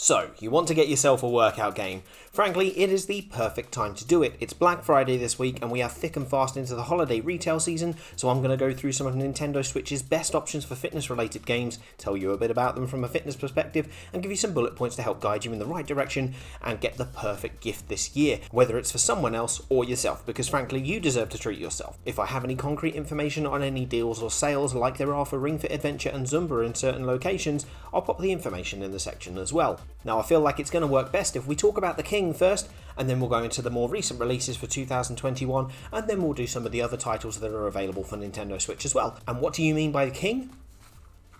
So, you want to get yourself a workout game. Frankly, it is the perfect time to do it. It's Black Friday this week and we are thick and fast into the holiday retail season, so I'm going to go through some of Nintendo Switch's best options for fitness related games, tell you a bit about them from a fitness perspective, and give you some bullet points to help guide you in the right direction and get the perfect gift this year, whether it's for someone else or yourself, because frankly you deserve to treat yourself. If I have any concrete information on any deals or sales like there are for Ring Fit Adventure and Zumba in certain locations, I'll pop the information in the section as well. Now I feel like it's going to work best if we talk about the King first, and then we'll go into the more recent releases for 2021, and then we'll do some of the other titles that are available for Nintendo Switch as well. And what do you mean by the King?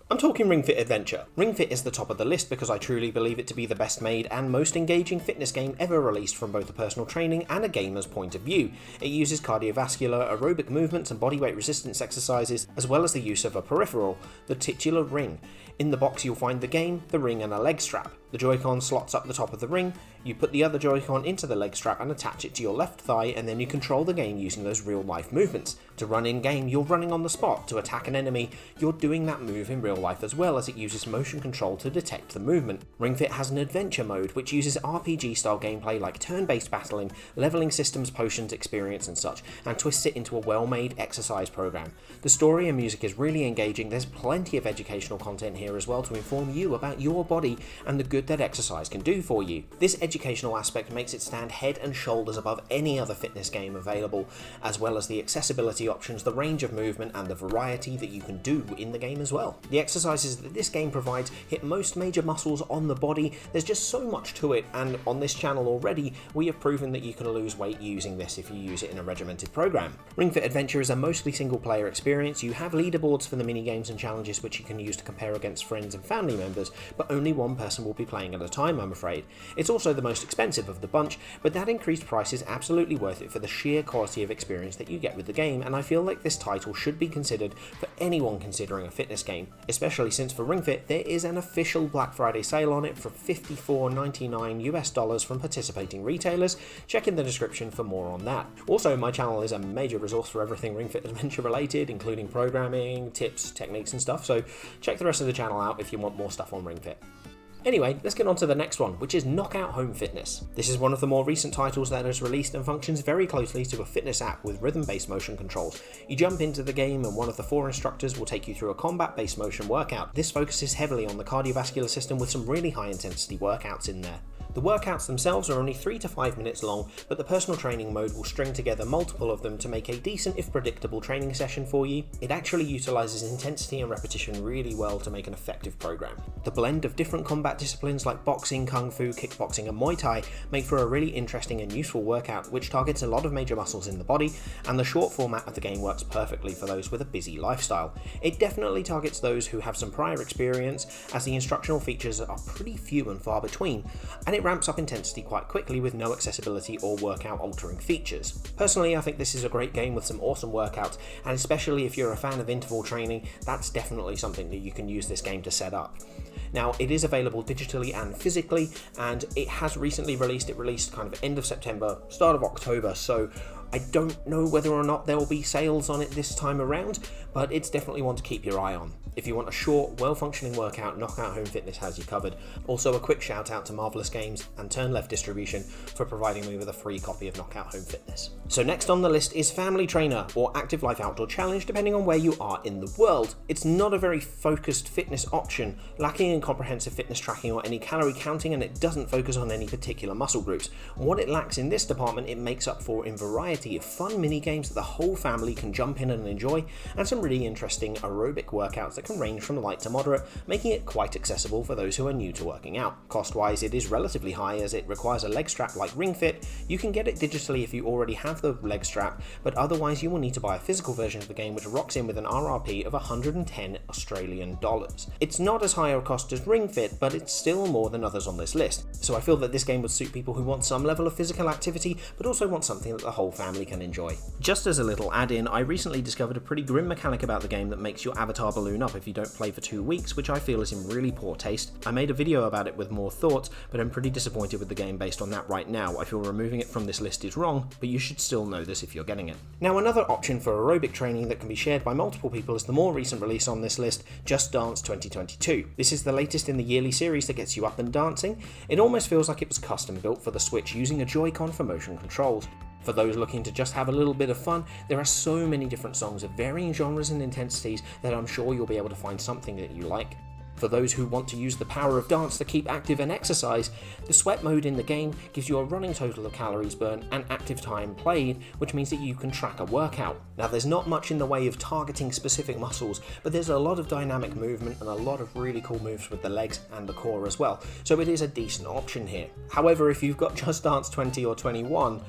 I'm talking Ring Fit Adventure. Ring Fit is the top of the list because I truly believe it to be the best made and most engaging fitness game ever released from both a personal training and a gamer's point of view. It uses cardiovascular, aerobic movements and bodyweight resistance exercises, as well as the use of a peripheral, the titular ring. In the box you'll find the game, the ring and a leg strap. The Joy-Con slots up the top of the ring, you put the other Joy-Con into the leg strap and attach it to your left thigh, and then you control the game using those real life movements. To run in game, you're running on the spot. To attack an enemy, you're doing that move in real life as well, as it uses motion control to detect the movement. Ring Fit has an adventure mode which uses RPG style gameplay like turn-based battling, leveling systems, potions, experience and such, and twists it into a well-made exercise program. The story and music is really engaging. There's plenty of educational content here as well to inform you about your body and the good that exercise can do for you. This educational aspect makes it stand head and shoulders above any other fitness game available, as well as the accessibility options, the range of movement and the variety that you can do in the game as well. The exercises that this game provides hit most major muscles on the body. There's just so much to it, and on this channel already we have proven that you can lose weight using this if you use it in a regimented program. Ring Fit Adventure is a mostly single player experience. You have leaderboards for the mini games and challenges which you can use to compare against friends and family members, but only one person will be playing at a time, I'm afraid. It's also the most expensive of the bunch, but that increased price is absolutely worth it for the sheer quality of experience that you get with the game, and I feel like this title should be considered for anyone considering a fitness game, especially since for Ring Fit there is an official Black Friday sale on it for $54.99 US from participating retailers. Check in the description for more on that. Also, my channel is a major resource for everything Ring Fit Adventure related, including programming, tips, techniques and stuff, so check the rest of the channel out if you want more stuff on Ring Fit. Anyway, let's get on to the next one, which is Knockout Home Fitness. This is one of the more recent titles that has released and functions very closely to a fitness app with rhythm-based motion controls. You jump into the game and one of the 4 instructors will take you through a combat-based motion workout. This focuses heavily on the cardiovascular system with some really high intensity workouts in there. The workouts themselves are only 3 to 5 minutes long, but the personal training mode will string together multiple of them to make a decent if predictable training session for you. It actually utilises intensity and repetition really well to make an effective program. The blend of different combat disciplines like boxing, kung fu, kickboxing and Muay Thai make for a really interesting and useful workout which targets a lot of major muscles in the body, and the short format of the game works perfectly for those with a busy lifestyle. It definitely targets those who have some prior experience, as the instructional features are pretty few and far between, and it ramps up intensity quite quickly with no accessibility or workout altering features. Personally, I think this is a great game with some awesome workouts, and especially if you're a fan of interval training, that's definitely something that you can use this game to set up. Now, it is available digitally and physically, and it has recently released. It released kind of end of September, start of October, so I don't know whether or not there will be sales on it this time around, but it's definitely one to keep your eye on. If you want a short, well-functioning workout, Knockout Home Fitness has you covered. Also, a quick shout out to Marvellous Games and Turn Left Distribution for providing me with a free copy of Knockout Home Fitness. So next on the list is Family Trainer, or Active Life Outdoor Challenge, depending on where you are in the world. It's not a very focused fitness option, lacking in comprehensive fitness tracking or any calorie counting, and it doesn't focus on any particular muscle groups. What it lacks in this department, it makes up for in variety of fun mini games that the whole family can jump in and enjoy, and some really interesting aerobic workouts that can range from light to moderate, making it quite accessible for those who are new to working out. Cost-wise, it is relatively high as it requires a leg strap like Ring Fit. You can get it digitally if you already have the leg strap, but otherwise you will need to buy a physical version of the game, which rocks in with an RRP of 110 Australian dollars. It's not as high a cost as Ring Fit, but it's still more than others on this list. So I feel that this game would suit people who want some level of physical activity, but also want something that the whole family can enjoy. Just as a little add-in, I recently discovered a pretty grim mechanic about the game that makes your avatar balloon up if you don't play for 2 weeks, which I feel is in really poor taste. I made a video about it with more thoughts, but I'm pretty disappointed with the game based on that right now. I feel removing it from this list is wrong, but you should still know this if you're getting it. Now, another option for aerobic training that can be shared by multiple people is the more recent release on this list, Just Dance 2022. This is the latest in the yearly series that gets you up and dancing, it almost feels like it was custom built for the Switch using a Joy-Con for motion controls. For those looking to just have a little bit of fun, there are so many different songs of varying genres and intensities that I'm sure you'll be able to find something that you like. For those who want to use the power of dance to keep active and exercise, the sweat mode in the game gives you a running total of calories burned and active time played, which means that you can track a workout. Now there's not much in the way of targeting specific muscles, but there's a lot of dynamic movement and a lot of really cool moves with the legs and the core as well, so it is a decent option here. However, if you've got Just Dance 20 or 21,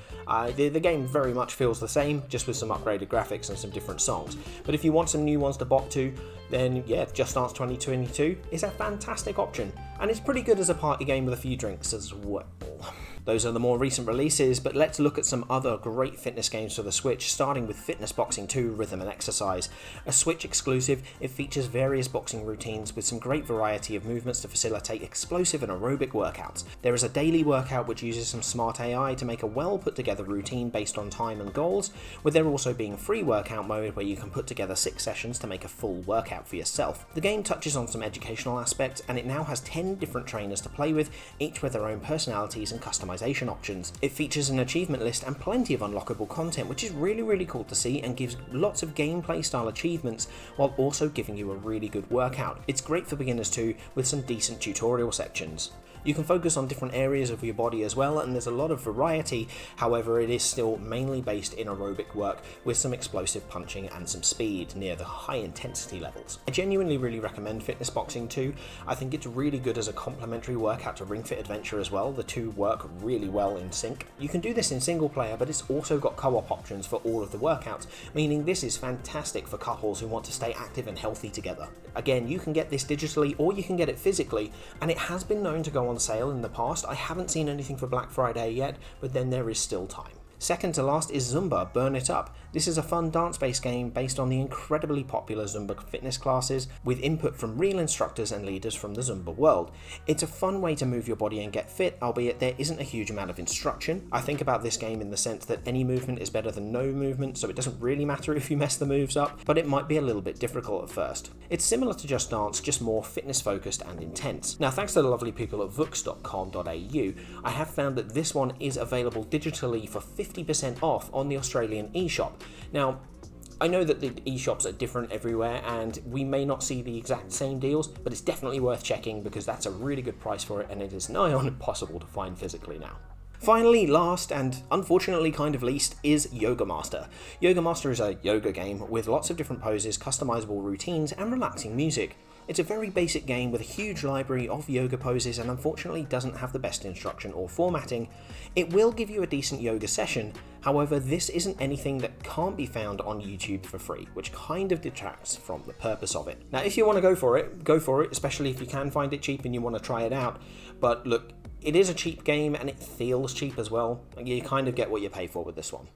the game very much feels the same, just with some upgraded graphics and some different songs. But if you want some new ones to bop to, then yeah, Just Dance 2022 is a fantastic option, and it's pretty good as a party game with a few drinks as well. Those are the more recent releases, but let's look at some other great fitness games for the Switch, starting with Fitness Boxing 2 Rhythm and Exercise. A Switch exclusive, it features various boxing routines with some great variety of movements to facilitate explosive and aerobic workouts. There is a daily workout which uses some smart AI to make a well put together routine based on time and goals, with there also being free workout mode where you can put together 6 sessions to make a full workout for yourself. The game touches on some educational aspects, and it now has 10 different trainers to play with, each with their own personalities and customization options. It features an achievement list and plenty of unlockable content, which is really cool to see and gives lots of gameplay style achievements while also giving you a really good workout. It's great for beginners too, with some decent tutorial sections. You can focus on different areas of your body as well, and there's a lot of variety. However, it is still mainly based in aerobic work with some explosive punching and some speed near the high intensity levels. I genuinely really recommend Fitness Boxing 2. I think it's really good as a complementary workout to Ring Fit Adventure as well. The two work really well in sync. You can do this in single player, but it's also got co-op options for all of the workouts, meaning this is fantastic for couples who want to stay active and healthy together. Again, you can get this digitally or you can get it physically, and it has been known to go on sale in the past. I haven't seen anything for Black Friday yet, but then there is still time. Second to last is Zumba, Burn It Up. This is a fun dance-based game based on the incredibly popular Zumba fitness classes, with input from real instructors and leaders from the Zumba world. It's a fun way to move your body and get fit, albeit there isn't a huge amount of instruction. I think about this game in the sense that any movement is better than no movement, so it doesn't really matter if you mess the moves up, but it might be a little bit difficult at first. It's similar to Just Dance, just more fitness-focused and intense. Now, thanks to the lovely people at vux.com.au, I have found that this one is available digitally for 50% off on the Australian eShop. Now, I know that the eShops are different everywhere and we may not see the exact same deals, but it's definitely worth checking because that's a really good price for it and it is nigh on impossible to find physically now. Finally, last and unfortunately kind of least is Yoga Master. Yoga Master is a yoga game with lots of different poses, customizable routines and relaxing music. It's a very basic game with a huge library of yoga poses and unfortunately doesn't have the best instruction or formatting. It will give you a decent yoga session, however this isn't anything that can't be found on YouTube for free, which kind of detracts from the purpose of it. Now if you want to go for it, especially if you can find it cheap and you want to try it out, but look, it is a cheap game and it feels cheap as well. You kind of get what you pay for with this one.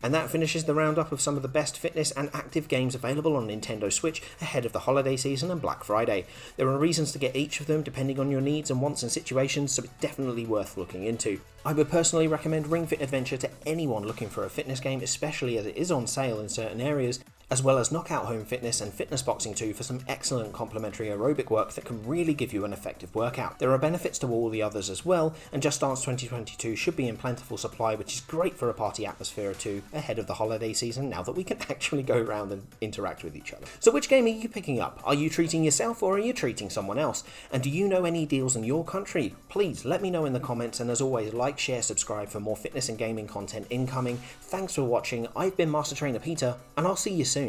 And that finishes the roundup of some of the best fitness and active games available on Nintendo Switch ahead of the holiday season and Black Friday. There are reasons to get each of them depending on your needs and wants and situations, so it's definitely worth looking into. I would personally recommend Ring Fit Adventure to anyone looking for a fitness game, especially as it is on sale in certain areas, as well as Knockout Home Fitness and Fitness Boxing 2 for some excellent complementary aerobic work that can really give you an effective workout. There are benefits to all the others as well, and Just Dance 2022 should be in plentiful supply, which is great for a party atmosphere too ahead of the holiday season now that we can actually go around and interact with each other. So which game are you picking up? Are you treating yourself or are you treating someone else? And do you know any deals in your country? Please let me know in the comments, and as always, like, share, subscribe for more fitness and gaming content incoming. Thanks for watching. I've been Master Trainer Peter, and I'll see you soon.